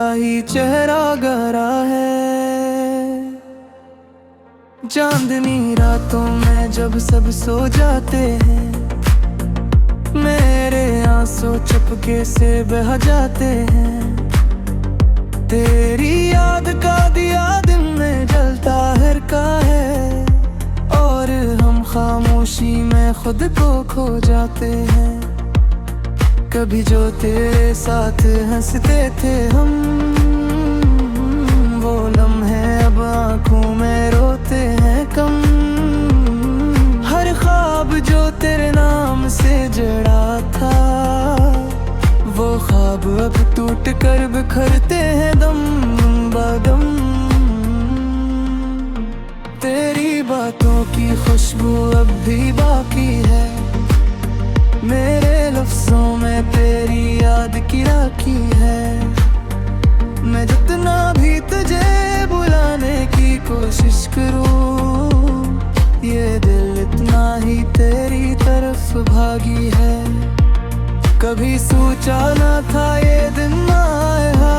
ही चेहरा गहरा है। चांदनी रातों में जब सब सो जाते हैं, मेरे आंसू चुपके से बह जाते हैं। तेरी याद का दिया दिन में जलता का है, और हम खामोशी में खुद को खो जाते हैं। कभी जो तेरे साथ हंसते थे हम, वो लम्हे अब आंखों में रोते हैं कम। हर ख्वाब जो तेरे नाम से जड़ा था, वो ख्वाब अब टूट कर बिखरते हैं दम बदम। तेरी बातों की खुशबू अब भी बाकी है, मेरे लफ्ज़ों में तेरी याद की राखी है। मैं जितना भी तुझे बुलाने की कोशिश करूं, ये दिल इतना ही तेरी तरफ भागी है। कभी सोचा ना था ये दिन आएगा,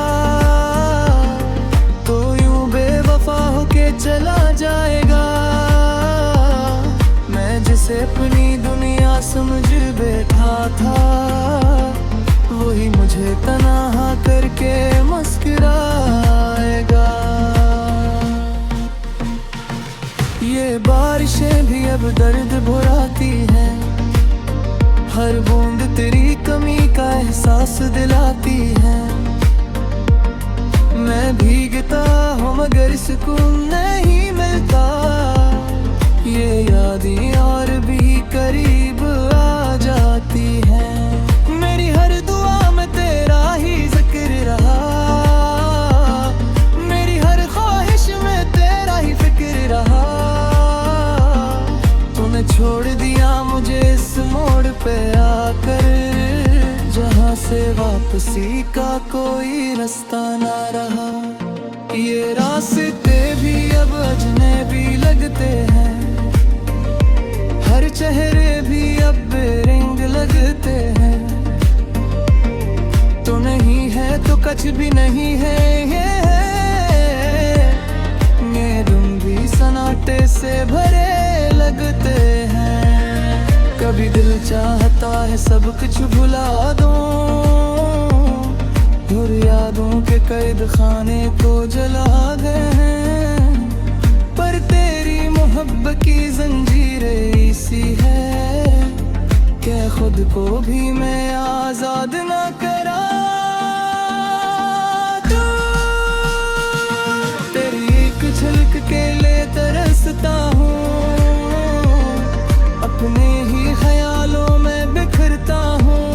तो यूं बेवफा होके चला जाएगा। मैं जिसे अपनी दुनिया समझ बैठा था, वही मुझे तन्हा करके मुस्कुराएगा। ये बारिशें भी अब दर्द भुलाती हैं, हर बूंद तेरी कमी का एहसास दिलाती है। मैं भीगता हूँ मगर सुकून नहीं मिलता, ये यादें और भी करीब आ जाती हैं। मेरी हर दुआ में तेरा ही जिक्र रहा, मेरी हर ख्वाहिश में तेरा ही फिक्र रहा। तूने छोड़ दिया मुझे इस मोड़ पे आकर, जहाँ से वापसी का कोई रास्ता ना रहा। ये रास्ते भी अब अजनबी लगते हैं, हर चेहरे भी अब बेरंग लगते हैं। तो नहीं है तो कुछ भी नहीं है, ये तुम भी सन्नाटे से भरे लगते हैं। कभी दिल चाहता है सब कुछ भुला दूं, और यादों के कैद खाने को जला गए हैं। पर तेरी मोहब्बत की जंजीरें ऐसी है, क्या खुद को भी मैं आजाद ना करा दूं। तेरी एक झलक के लिए तरसता हूँ, अपने ही ख्यालों में बिखरता हूँ।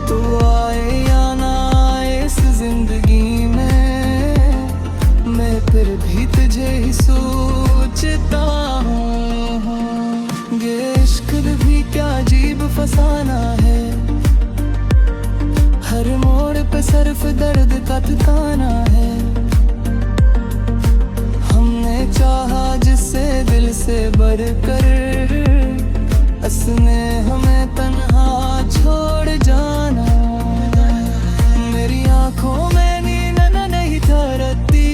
तू आए या ना आए इस जिंदगी में, मैं फिर भी तुझे ही सोचता हूँ। ये इश्क भी क्या अजीब फसाना है, हर मोड़ पे सिर्फ दर्द का ठिकाना है। हमने चाहा जिससे दिल से बढ़कर, उसने हमें तन्हा छोड़ जाना। मेरी आंखों में नींद नहीं ठहरती,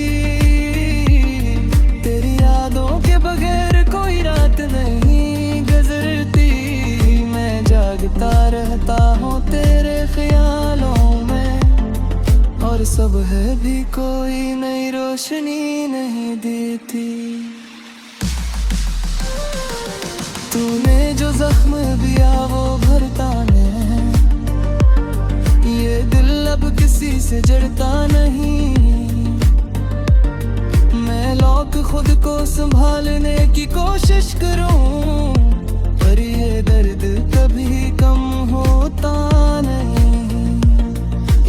तेरी यादों के बगैर कोई रात नहीं गुजरती। मैं जागता रहता हूँ तेरे ख्यालों में, और सब है भी कोई नई रोशनी नहीं देती। तूने जो जख्म दिया वो भरता नहीं, ये दिल अब किसी से जड़ता नहीं। मैं लौट खुद को संभालने की कोशिश करूं, पर ये दर्द कभी कम होता नहीं।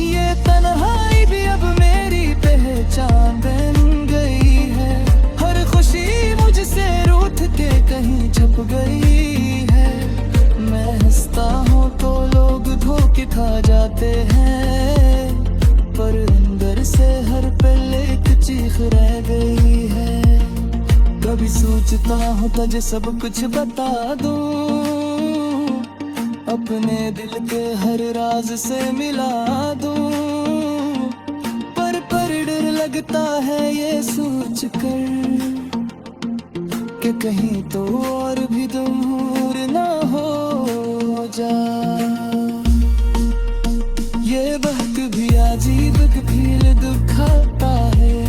ये तन्हाई भी अब मेरी पहचान बन गई है, हर खुशी मुझसे रूठ के कहीं छुप गई है। मैं हंसता हूँ तो लोग धोखे खा जाते हैं, पर अंदर से हर पल एक चीख रह गई है। कभी सोचता हूँ तुझे सब कुछ बता दूं, अपने दिल के हर राज से मिला दूं। लगता है ये सोच कर कि कहीं तो और भी दूर ना हो जा। ये वक्त भी अजीब फील दुखाता है,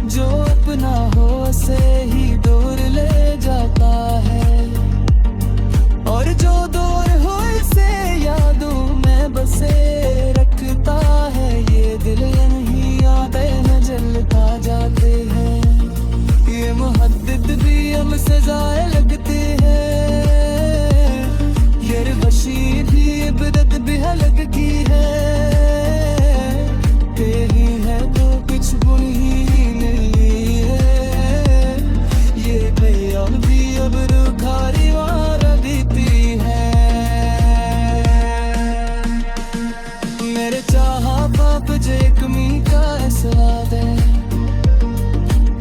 जो अपना हो से ही दूर ले जाता है, और जो दूर हो इसे यादों में बसे रखता है। ये दिल यही यादें में जलता जाते हैं, ये मुहद्दत भी हमसे ज़ाय लगते हैं, ये वशी भी इबरत भी अलग की है। तेरी है तो कुछ बुरी नहीं है, ये भैया भी अब रुखारी वारा बीती है। मेरे चाहा बाप जे कमी का स्वाद है,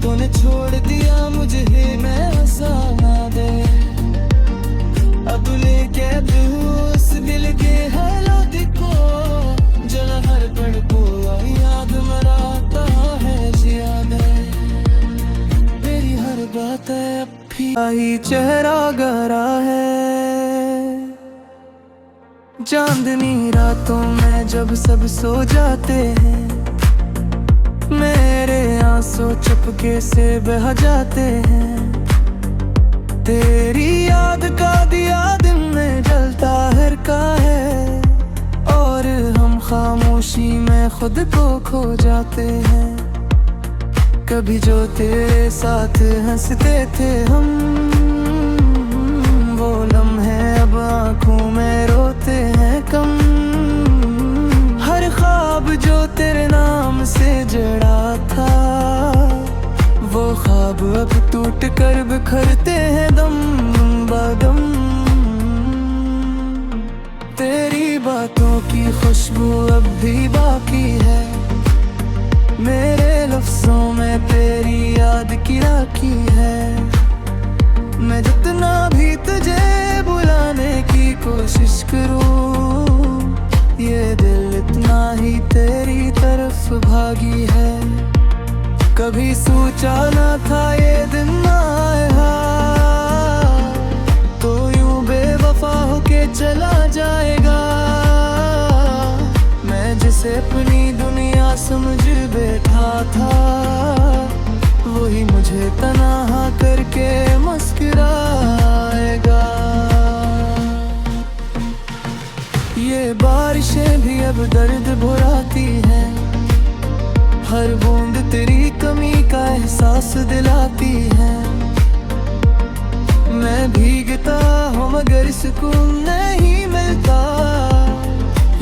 तूने छोड़ दिया मुझे मैं हंसाना दे। अब लेके तू उस दिल के हालात को, जला हर पल को याद मराता है जियाद है। तेरी हर बात है ही चेहरा गहरा है, चांदनी रातों में जब सब सो जाते हैं, मेरे आंसू चुपके से बह जाते हैं। तेरी याद का दिया दिन में जलता हर का है, और हम खामोशी में खुद को खो जाते हैं। कभी जो तेरे साथ हंसते थे हम, वो लम्हे अब आंखों में रोते हैं कम। हर ख्वाब जो तेरे नाम से जड़ा था, वो ख्वाब अब टूट कर बिखरते हैं दम बदम। तेरी बातों की खुशबू अब भी बाकी है, मेरे लफ्जों में तेरी याद की राखी है। मैं जितना भी तुझे बुलाने की कोशिश करूं, ये दिल इतना ही तेरी तरफ भागी है। कभी सोचा ना था ये दिन आएगा, तो यूं बेवफा होके चला जाएगा। मैं जिसे अपनी दुनिया समझ बैठा था, वही मुझे तन्हा करके मुस्कुराएगा। ये बारिशें भी अब दर्द भुलाती हैं, हर बूंद तेरी कमी का एहसास दिलाती है। मैं भीगता हूँ मगर सुकून नहीं मिलता,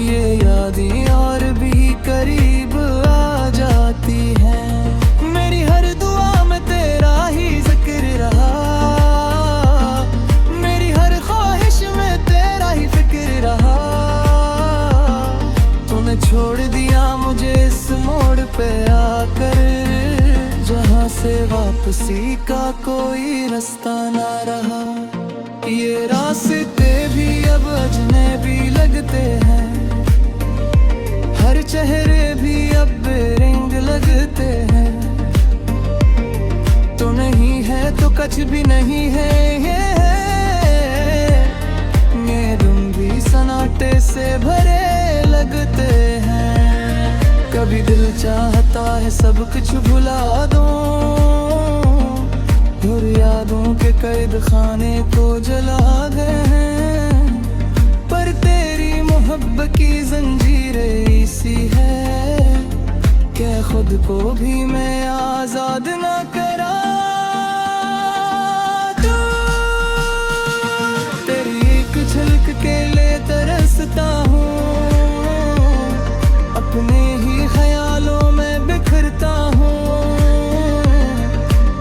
ये यादें और भी करीब आ जाती हैं। मेरी हर दुआ में तेरा ही जिक्र रहा, मेरी हर ख्वाहिश में तेरा ही फिक्र रहा। तूने छोड़ दिया मुझे इस मोड़ पे आकर, जहाँ से वापसी का कोई रास्ता ना रहा। ये रास्ते भी अब अजनबी लगते हैं, हर चेहरे भी अब बेरंग लगते हैं। तो नहीं है तो कुछ भी नहीं है, ये तुम भी सन्नाटे से भरे लगते हैं। कभी दिल चाहता है सब कुछ भुला दूं, और यादों के कैद खाने को जला गए हैं। पर तेरी मोहब्बत की जंजीरें ऐसी है कि खुद को भी मैं आजाद ना करा दूं। तेरी एक झलक के लिए तरसता हूँ, अपने ही ख्यालों में बिखरता हूँ।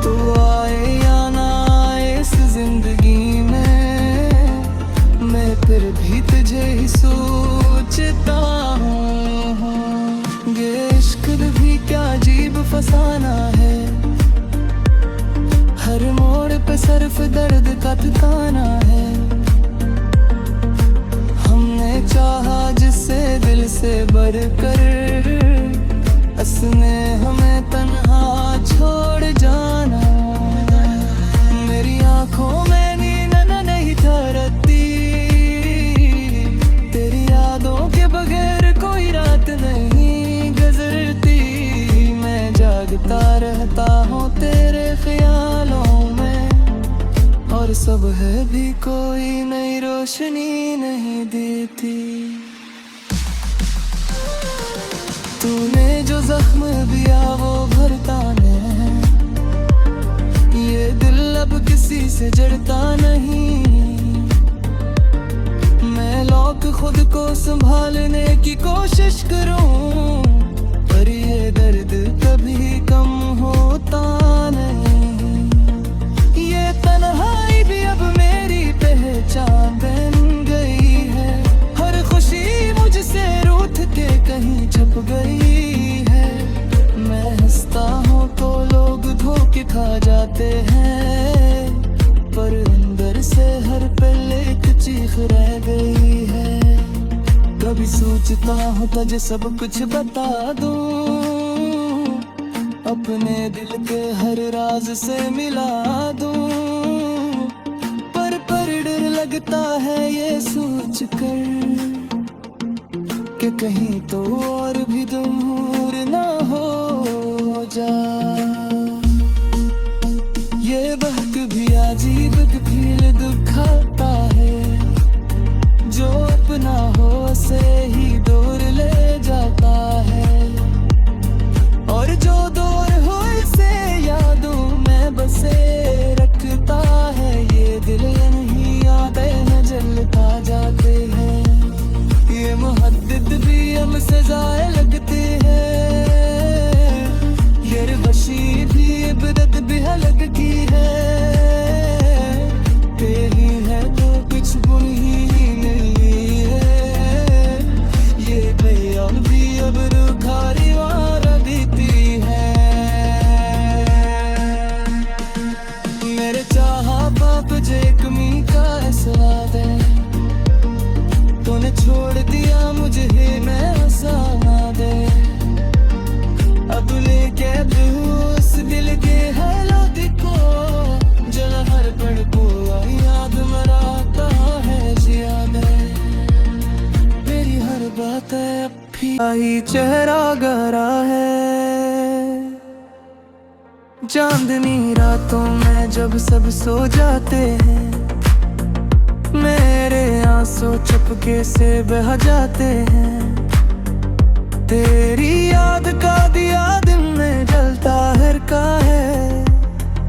तू आए या ना आए इस जिंदगी में, मैं फिर भी तुझे ही सोचता हूँ। ये इश्क भी क्या अजीब फसाना है, हर मोड़ पे सिर्फ दर्द का ठिकाना है। हमने चाहा जिसे दिल से बढ़कर, उसने हमें सब है भी कोई नई रोशनी नहीं देती। तूने जो जख्म दिया वो भरता नहीं, ये दिल अब किसी से जड़ता नहीं। मैं लौट खुद को संभालने की कोशिश करूं, पर ये दर्द कभी कम होता नहीं। ये तन्हाई भी अब मेरी पहचान बन गई है, हर खुशी मुझसे रूठ के कहीं छुप गई है। मैं हंसता हूँ तो लोग धोखे खा जाते हैं, पर अंदर से हर पल एक चीख रह गई है। कभी सोचता हूँ तुझे सब कुछ बता दूं, अपने दिल के हर राज से मिला दूं, पर डर लगता है ये सोच कर कि कहीं तो और भी दूर ना हो जा। ये वक्त भी अजीब फील दुखाता है, जो अपना हो से ही दूर ले जाता है, और जो दूर हो से यादों में बसे रखता है। ये दिल नहीं यादें न जलता जाते हैं, ये मुहद्दत भी हमसे ज़ाय लगते हैं, ये वशी भी इबादत भी अलग की है। तेरी है तो कुछ बुन ही नहीं है, ये बेयान भी अब रुखारी वारा देती है। मेरे चाहा बाप जे कमी का एहसास है, तूने छोड़ दिया मुझे मैं हंसाना दे। अब लेके उस दिल के हालात को, जला हर पल को याद मराता है जिया में। मेरी हर बात है अब भी ही चेहरा गरा है। चांदनी रातों में जब सब सो जाते हैं, मेरे आंसू चुपके से बह जाते हैं। तेरी याद का दिया दिन में जलता हर का है,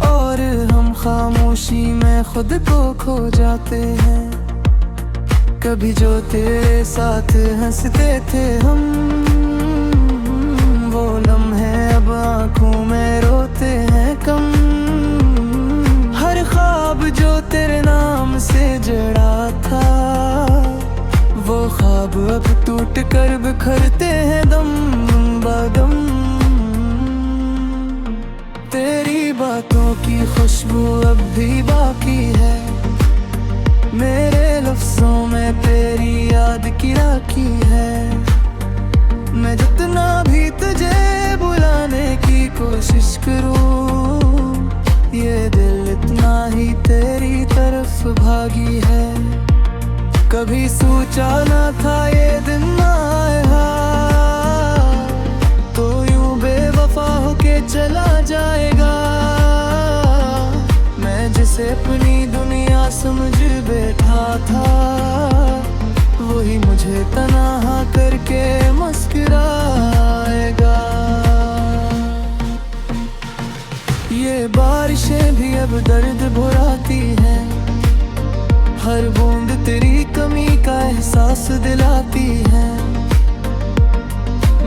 और हम खामोशी में खुद को खो जाते हैं। कभी जो तेरे साथ हंसते थे हम, वो लम्हे अब आंखों में रोते हैं कम। हर ख्वाब जो तेरे नाम से जड़ा था, वो ख्वाब अब टूट कर बिखरते हैं दम बदम। तेरी बातों की खुशबू अब भी बाकी है, मेरे लफ्जों में तेरी याद की राखी है। मैं जितना भी तुझे बुलाने की कोशिश करूं, ये दिल इतना ही तेरी तरफ भागी है। कभी सोचा ना था ये दिन आएगा, तो यूं बेवफा होके चला जाएगा। मैं जिसे अपनी दुनिया समझ बैठा था, वही मुझे तन्हा करके मुस्कुराएगा। ये बारिशें भी अब दर्द भुलाती हैं, हर बूंद तेरी कमी का एहसास दिलाती है।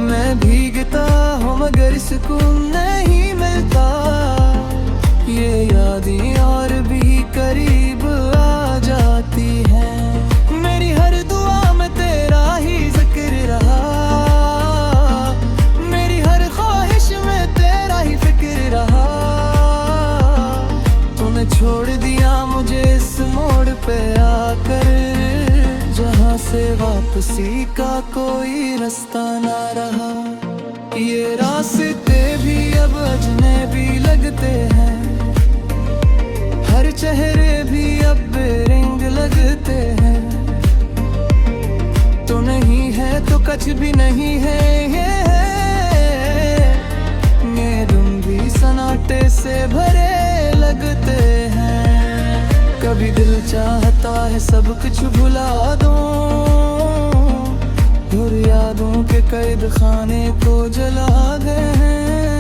मैं भीगता हूँ मगर सुकून नहीं मिलता, ये यादें और भी करीब आ जाती हैं। मेरी हर दुआ में तेरा ही जिक्र रहा, मेरी हर ख्वाहिश में तेरा ही फिक्र रहा। तूने छोड़ दिया मुझे इस मोड़ पे आकर, जहाँ से वापसी का कोई रास्ता ना रहा। ये रास्ते भी अब अजनबी लगते हैं, हर चेहरे भी अब बेरंग लगते हैं। तो नहीं है तो कुछ भी नहीं है, ये तुम भी सन्नाटे से भरे लगते हैं। कभी दिल चाहता है सब कुछ भुला दूं, और यादों के कैद खाने को जला गए हैं।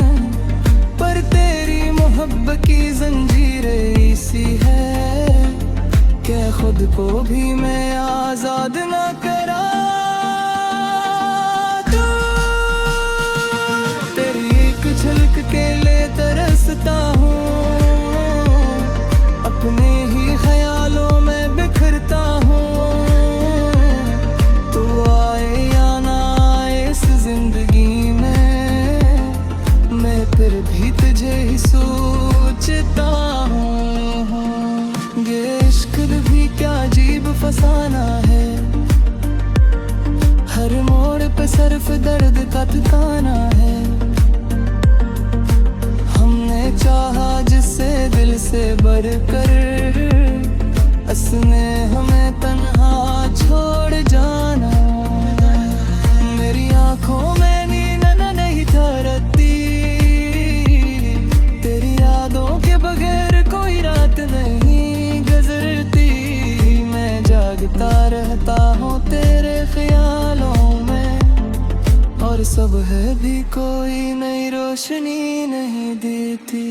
पर तेरी मोहब्बत की जंजीरें ऐसी है कि खुद को भी मैं आजाद ना करा दूं। तेरी एक झलक के लिए तरसता हूँ, अपने ही ख्यालों में बिखरता हूँ। तू आए या ना आए इस जिंदगी में, मैं फिर भी तुझे ही सोचता हूँ। ये इश्क भी क्या अजीब फसाना है, हर मोड़ पे सिर्फ दर्द का ठिकाना है। हमने चाहा जिससे दिल से बढ़कर, उसने हमें तन्हा छोड़ जाना। मेरी आंखों में नींद नहीं ठहरती, तेरी यादों के बगैर कोई रात नहीं गुजरती। मैं जागता रहता हूँ तेरे ख्यालों में, और सब है भी कोई नई रोशनी नहीं देती।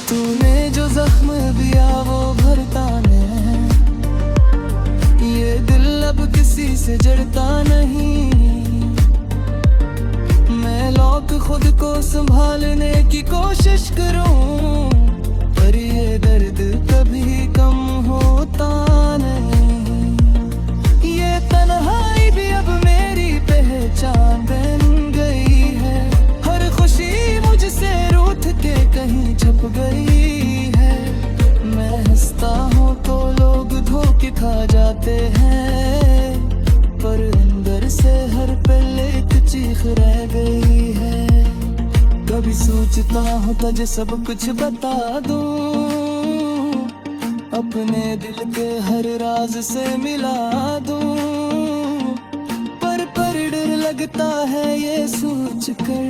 तूने जो जख्म दिया वो भरता नहीं, ये दिल अब किसी से जड़ता नहीं। मैं लौट खुद को संभालने की कोशिश करूं, पर ये दर्द कभी कम होता नहीं। ये तन्हाई भी अब मेरी पहचान बन गई है, हर खुशी मुझसे रूठ के कहीं छुप गई है। मैं हंसता हूँ तो लोग धोखे खा जाते हैं, पर अंदर से हर पल एक चीख रह गई है। कभी सोचता हूँ तुझे सब कुछ बता दूं, अपने दिल के हर राज से मिला दूं, पर डर लगता है ये सोच कर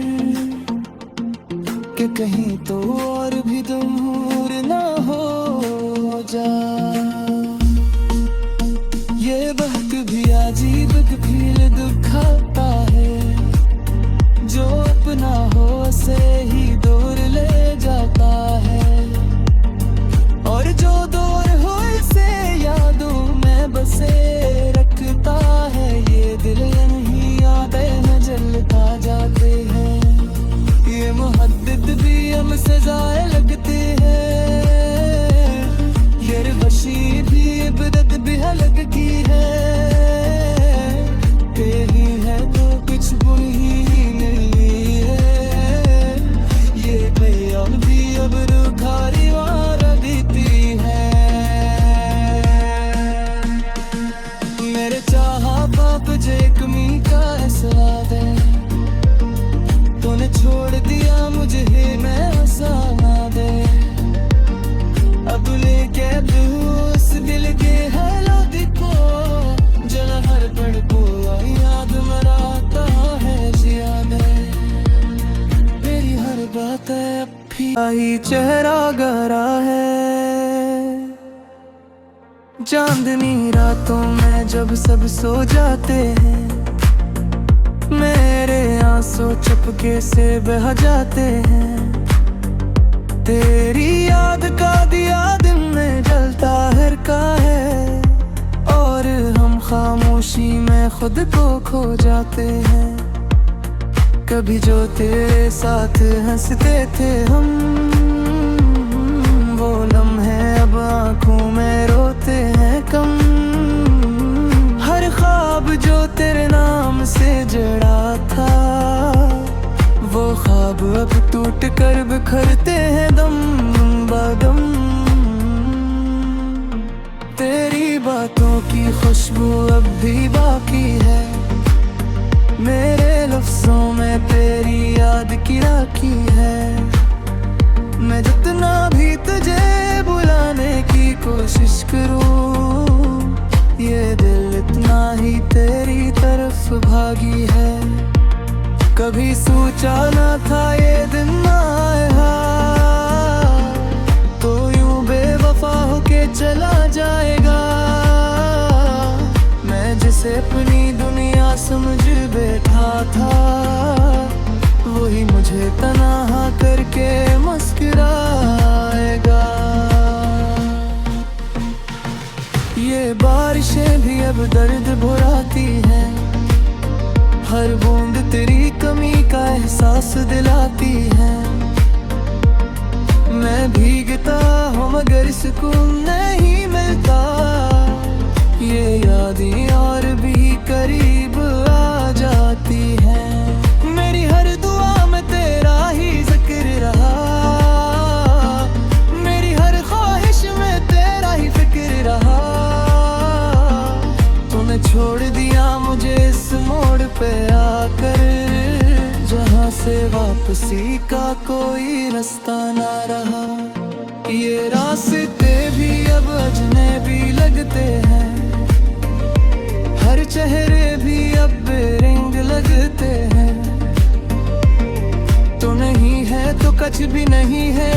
कि कहीं तो और भी दूर ना हो जा। ये वक्त भी अजीब फील दुखाता है, जो अपना हो उसे ही दूर ले जाता है, और जो दूर हो इसे यादों में बसे रखता है। ये दिल नहीं यादें में जलता जाते हैं, ये मोहब्बत भी हमसे ज़ाय लगती है। ये वशी भी इबरत भी हलक की है, तेरी है तो कुछ बुरी नहीं है। ये बेयाल भी अब रुखारी वारा देती है। मेरे चाहा बाप जे कमी का एहसास है, तूने छोड़ दिया मुझे ही मैं हंसाना दे। अब लेके तू उस दिल के हालात को, जला हर पल को याद मराता है याद है। मेरी हर बात है ही चेहरा गहरा है, चांदनी रातों में जब सब सो जाते हैं, मेरे आंसू चुपके से बह जाते हैं। तेरी याद का दिया दिन में जलता हर का है, और हम खामोशी में खुद को खो जाते हैं। कभी जो तेरे साथ हंसते थे हम, वो लम्हे अब आंखों में रोते हैं कम। हर ख्वाब जो तेरे नाम से जड़ा था, वो ख्वाब अब टूट कर बिखरते हैं दम बदम। तेरी बातों की खुशबू अब भी बाकी है, मेरे लफ्जों में तेरी याद की राखी है। मैं जितना भी तुझे बुलाने की कोशिश करूं, ये दिल इतना ही तेरी तरफ भागी है। कभी सोचा ना था ये दिन आएगा, तो चला जाएगा। मैं जिसे अपनी दुनिया समझ बैठा था, वही मुझे तन्हा करके मुस्कुराएगा। ये बारिशें भी अब दर्द भुलाती हैं, हर बूंद तेरी कमी का एहसास दिलाती है। मैं भीगता हूँ मगर सुकून नहीं मिलता, ये यादें और भी करीब आ जाती हैं। मेरी हर दुआ में तेरा ही जिक्र रहा, मेरी हर ख्वाहिश में तेरा ही फिक्र रहा। तूने छोड़ दिया मुझे इस मोड़ पे आकर, जहाँ से वापसी का कोई रास्ता ना रहा। ये रास्ते भी अब अजनबी लगते हैं, हर चेहरे भी अब बेरंग लगते हैं। तो नहीं है तो कुछ भी नहीं है,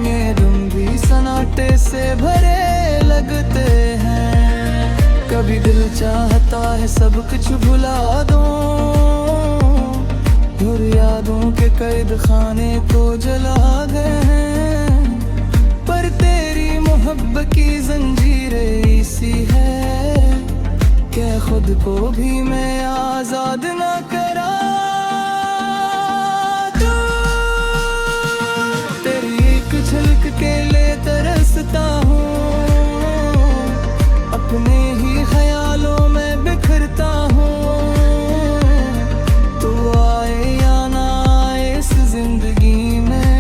ये तुम भी सन्नाटे से भरे लगते हैं। कभी दिल चाहता है सब कुछ भुला दूं, और यादों के कैद खाने को जला गए हैं। पर तेरी मोहब्बत की जंजीरें ऐसी है, क्या खुद को भी मैं आजाद ना करा दूं। तेरी एक झलक के लिए तरसता हूँ, अपने ही ख्यालों में बिखरता हूँ। तू आए या ना आए इस जिंदगी में,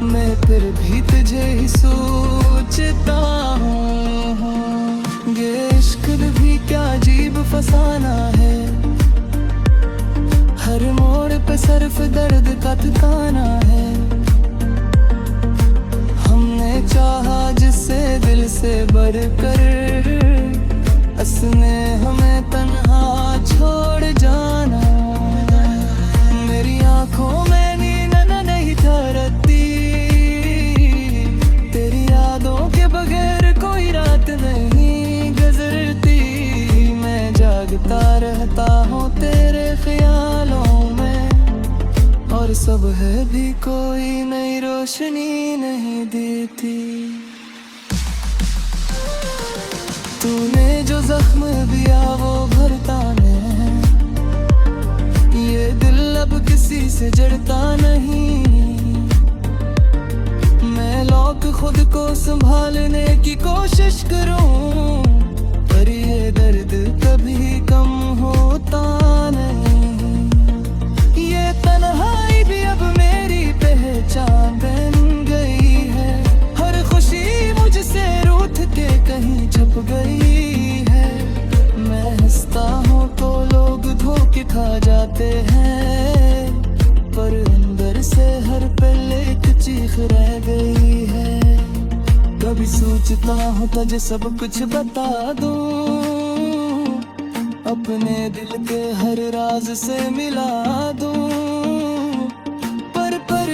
मैं फिर भी तुझे ही सोचता हूँ। ये इश्क भी क्या अजीब फसाना है, हर मोड़ पे सिर्फ दर्द का ठिकाना है। हमने चाहा जिससे दिल से बढ़कर, उसने हमें तन्हा छोड़ जाना। मेरी आंखों में नींद नहीं ठहरती, तेरी यादों के बगैर कोई रात नहीं गुजरती। मैं जागता रहता हूँ तेरे ख्यालों में, और सब है भी कोई नई रोशनी नहीं देती। तूने जो जख्म दिया वो भरता नहीं, ये दिल अब किसी से जड़ता नहीं। मैं लौट खुद को संभालने की कोशिश करूं, पर ये दर्द कभी कम होता नहीं। ये तन्हाई भी अब मेरी पहचान बन गई है, हर खुशी मुझसे रूठ के कहीं छुप गई है। मैं हंसता हूँ तो लोग धोखे खा जाते हैं, पर अंदर से हर पल एक चीख रह गई है। कभी सोचता हूँ तुझे सब कुछ बता दूं, अपने दिल के हर राज से मिला दूं। पर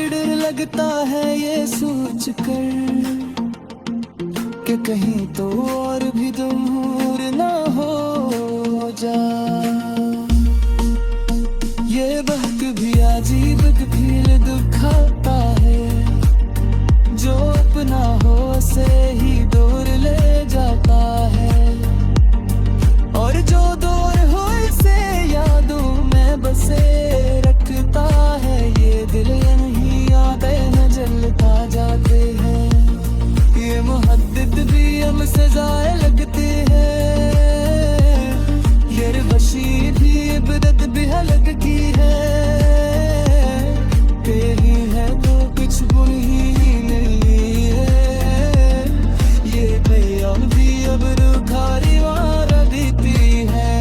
डर लगता है ये सोच कर कि कहीं तो और भी दूर ना हो जा। ये वक्त भी अजीब फील दुखाता है, जो अपना हो से ही दूर ले जाता है। और जो दूर हो इसे यादों में बसे रखता है, ये दिल यही यादें न जलता जाते हैं। ये मुहद्दत भी हमसे ज़ाय लगते हैं, ये वशी भी इबरत भी अलग की है। तेरी है तो कुछ बुरी नहीं है, ये भैया भी अब रुखारी वारा देती है।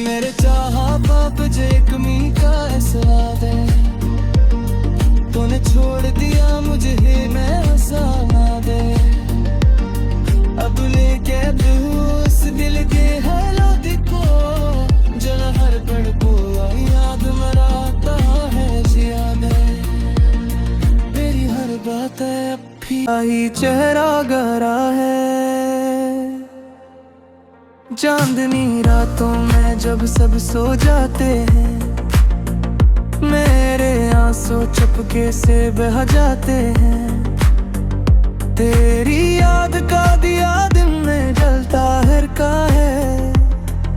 मेरे चाहा बाप जे कमी का एहसास है, तूने छोड़ दिया मुझे मैं हंसा ना दे। ही चेहरा गहरा है। चांदनी रातों में जब सब सो जाते हैं, मेरे आंसू चुपके से बह जाते हैं। तेरी याद का दिया दिन में जलता हरका है,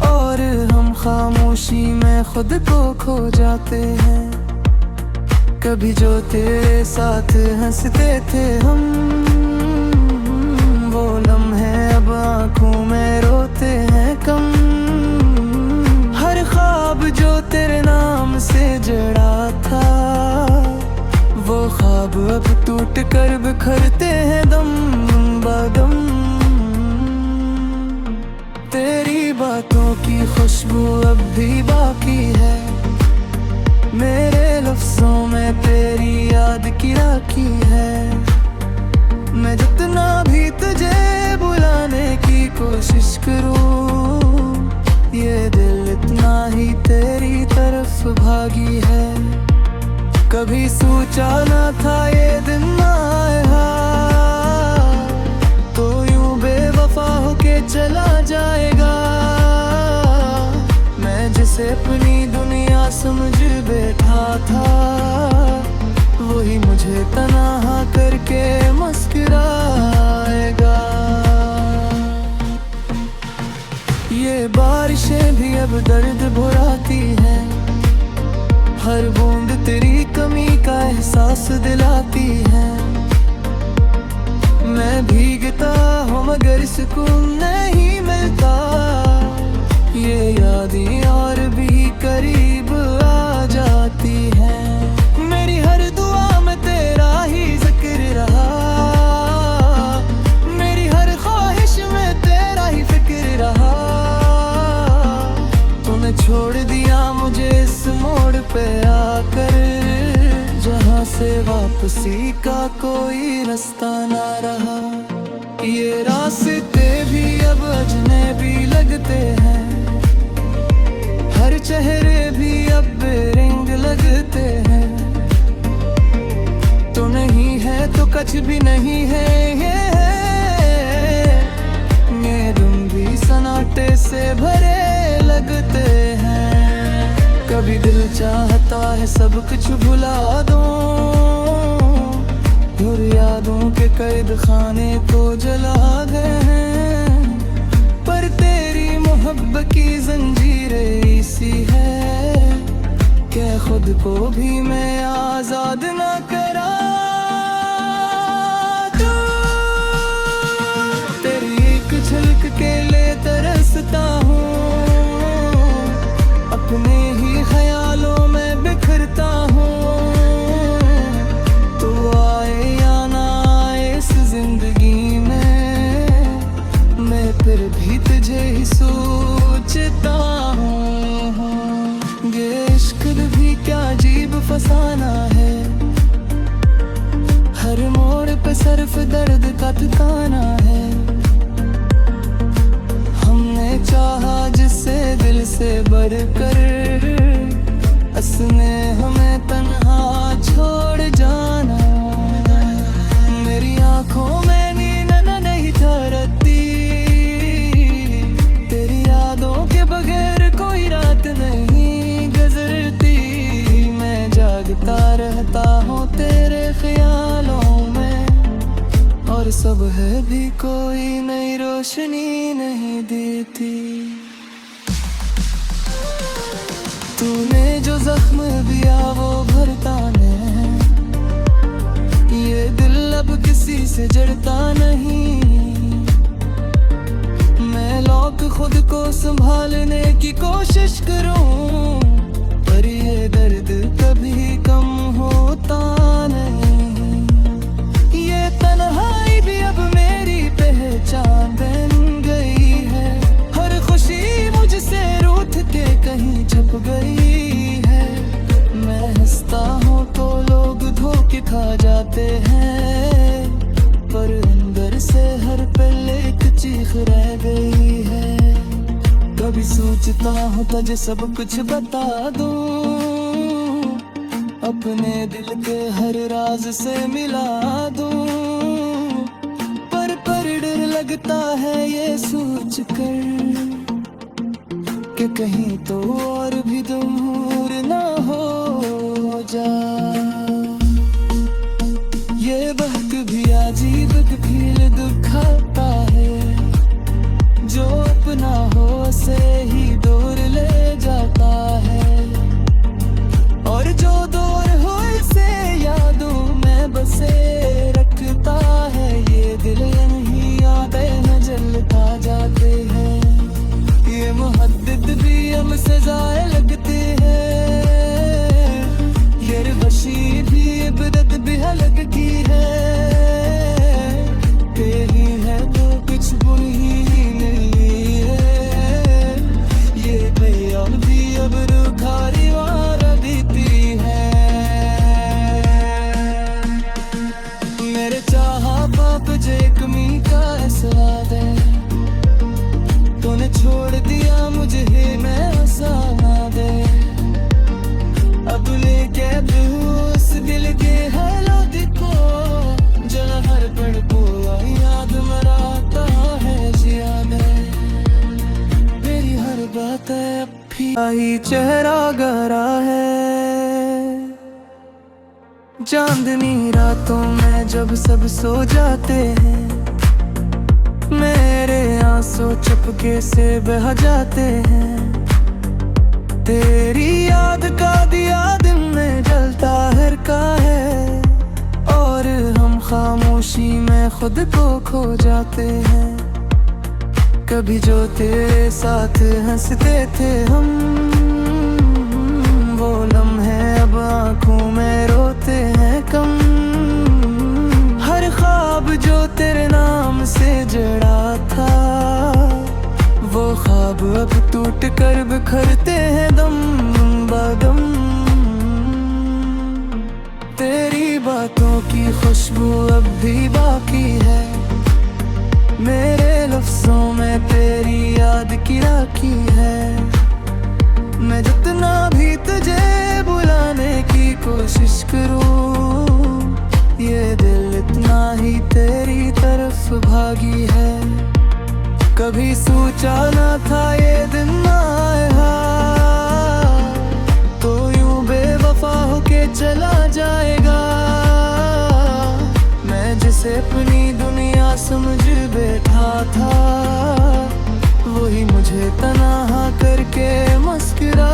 और हम खामोशी में खुद को खो जाते हैं। कभी जो तेरे साथ हंसते थे हम, वो लम्हे अब आंखों में रोते हैं कम। हर ख्वाब जो तेरे नाम से जड़ा था, वो ख्वाब अब टूट कर बिखरते हैं दम बदम। तेरी बातों की खुशबू अब भी बाकी है, मेरे लफ्जों में तेरी याद की राखी है। मैं जितना भी तुझे बुलाने की कोशिश करूं, ये दिल इतना ही तेरी तरफ भागी है। कभी सोचा ना था ये दिन आएगा, तो यूं बेवफा होके चला जाएगा। मैं जिसे अपनी दुनिया समझ बैठा था, वही मुझे तन्हा करके मुस्कुराएगा। ये बारिशें भी अब दर्द भुलाती हैं, हर बूंद तेरी कमी का एहसास दिलाती है। मैं भीगता हूँ मगर सुकून नहीं मिलता, ये यादें और भी करीब आ जाती है। मेरी हर दुआ में तेरा ही जिक्र रहा, मेरी हर ख्वाहिश में तेरा ही फिक्र रहा। तूने छोड़ दिया मुझे इस मोड़ पे आकर, जहाँ से वापसी का कोई रास्ता ना रहा। ये रास्ते भी अब अजनबी लगते हैं, हर चेहरे भी अब बेरंग लगते हैं। तो नहीं है तो कुछ भी नहीं है, ये तुम भी सन्नाटे से भरे लगते हैं। कभी दिल चाहता है सब कुछ भुला दूं, और यादों के कैद खाने को जला गए हैं। पर तेरी मोहब्बत की जंजीरें ऐसी है कि खुद को भी मैं आजाद ना करा दूं। तेरी एक झलक के लिए तरसता हूँ, अपने ही ख्यालों में बिखरता हूँ। तू आए या ना आए इस जिंदगी में, मैं फिर भी तुझे ही सोचता हूँ। ये इश्क भी क्या अजीब फसाना है, हर मोड़ पे सिर्फ दर्द का ठिकाना है। हमने चाहा जिससे दिल से बढ़कर, उसने हमें तन्हा छोड़ जाना। मेरी आंखों में नींद नहीं ठहरती, तेरी यादों के बगैर कोई रात नहीं गुजरती। मैं जागता रहता हूँ तेरे ख्यालों में, और सब है भी कोई नई रोशनी नहीं देती। तूने जो जख्म दिया वो भरता नहीं, ये दिल अब किसी से जड़ता नहीं। मैं लौट खुद को संभालने की कोशिश करूं, पर ये दर्द कभी कम होता नहीं। ये तन्हाई भी अब मेरी पहचान बन गई है, हर खुशी मुझसे रूठ के कहीं छुप गई है। मैं हंसता हूँ तो लोग धोखे खा जाते हैं, पर अंदर से हर पल एक चीख रह गई है। कभी सोचता हूँ तुझे सब कुछ बता दूं, अपने दिल के हर राज से मिला दूं। लगता है ये सोच कर कि कहीं तो और भी दूर ना हो जा। ये वक्त भी अजीब फील दिखाता है, जो अपना हो से ही दूर ले जाता है, और जो दूर हो से यादों में बसे रखता है। ये दिल नहीं यादें न जलता जाते हैं, ये मुहद्दिद भी हमसे ज़ाय लगते हैं, ये वशी भी इबरत भी अलग की है। तेरी है तो कुछ बुरी नहीं है, ये बेयान भी अब रुखारी वारा बीती है। मेरे चाहा पाप जे कमी का स्वाद है, तूने छोड़ दिया मुझे मैं हंसाना दे। अब लेके उस दिल के हालात को, जला हर पल को याद मराता है जियाद है। मेरी हर बात है अभी ही चेहरा गरा है। चांदनी रातों में जब सब सो जाते हैं, मेरे आंसू चुपके से बह जाते हैं। तेरी याद का दिया दिन में जलता हरका है, और हम खामोशी में खुद को खो जाते हैं। कभी जो तेरे साथ हंसते थे हम, वो लम्हे अब आंखों में रोते हैं कम। हर ख्वाब जो तेरे नाम से जड़ा था, वो ख्वाब अब टूट कर बिखरते हैं दम बदम। तेरी बातों की खुशबू अब भी बाकी है, मेरे लफ्जों में तेरी याद की राखी है। मैं जितना भी तुझे बुलाने की कोशिश करूं, ये दिल इतना ही तेरी तरफ भागी है। कभी सोचा ना था ये दिन आएगा, तो यूं बेवफा होके चला जाएगा। मैं जिसे अपनी दुनिया समझ बैठा था, वही मुझे तन्हा करके मुस्कुरा